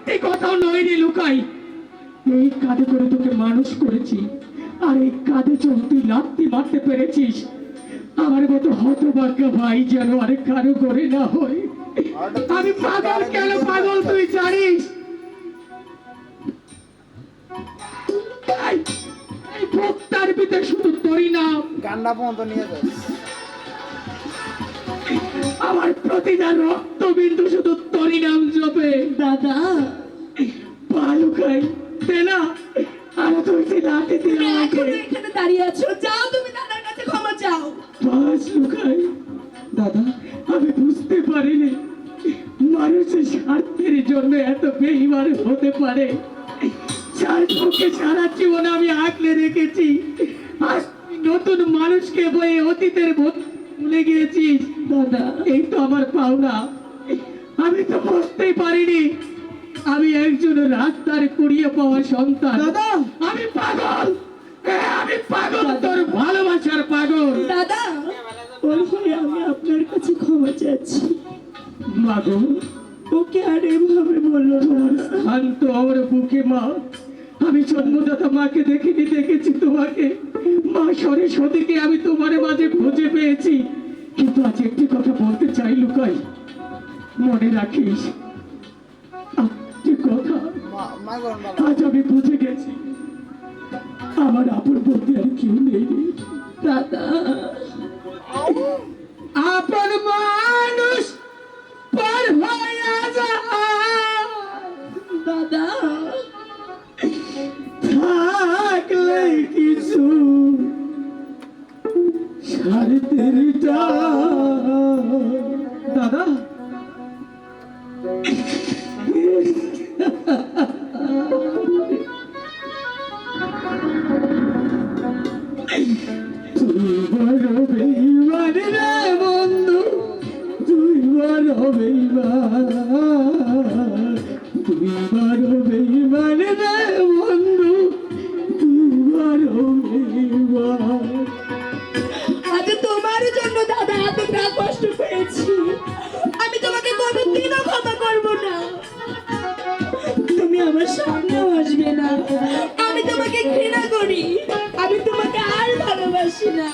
একটি কথাও নয় রে লুকাই। এই কাঁধে করে তোকে মানুষ করেছি, আর এই কাঁধে চল তুই লাথি মারতে পেরেছিস। আমার মতো হতভাগ্য ভাই যেন আরে কারো করে না হয়। আমি পাগল, কেন পাগল তুই জানিস? এই ভক্তার ভিতরে শুধু তোরই নাম। গান্ডা পর্যন্ত নিয়ে যাস। আমার প্রতিটা রক্তবিন্দু শুধু তোরই নাম জপে। দাদা, ভালো খাই তেনা, আর তুই যে লাঠি দিয়ে তুমি আমাকে এখনো এখানে দাঁড়িয়ে আছো, যাও তুমি দাদার কাছে ক্ষমা চাও। বাস লুকাই। দাদা, আমি বুঝতে পারিনি মানুষের স্বার্থের জন্য এত বেঈমান হতে পারে। যার মুখে সারা জীবন আমি আগলে রেখেছি, আজ তুই নতুন মানুষকে বয়ে অতীতের ভুলে গিয়েছিস। দাদা, এই তো আমার পাওনা। আমি তো বুঝতেই পারিনি আমি একজন রাস্তার কুড়িয়ে পাওয়া সন্তান। দাদা, আমি পাগল, আমি পাগল, তোর ভালোবাসার পাগল। দাদা, ওর হয়ে আমি আপনার কাছে ক্ষমা চাচ্ছি। মাগো, ওকে আর এভাবে বললো না। স্থান তো আমার বুকে মা। আমি জন্মদাতা মাকে দেখিনি, দেখেছি তোমাকে। মা সরস্বতীকে আমি তোমার মাঝে খুঁজে পেয়েছি। কিন্তু আজ একটি কথা বলতে চাই লুকাই, মনে রাখিস একটি কথা। আজ আমি বুঝে গেছি আমার আপন বলতে আর কেউ নেই রে। দাদা, আপন মানুষ পর হয়ে যায়, দাদা, থাকলে কিছু স্বার্থের দাদা। তুই বড় বেঈমান রে বন্ধু, তুই বড় বেঈমান, তুই বড় বেঈমান রে বন্ধু, তুই বড় বেঈমান। আজ তোমার জন্য দাদা এতটা কষ্ট পেয়েছি, আমি তোমাকে কোনোদিনও ক্ষমা করবো না। তুমি আমার সামনেও আসবে না। আমি তোমাকে ঘৃণা করি, আমি তোমাকে আর ভালোবাসি না।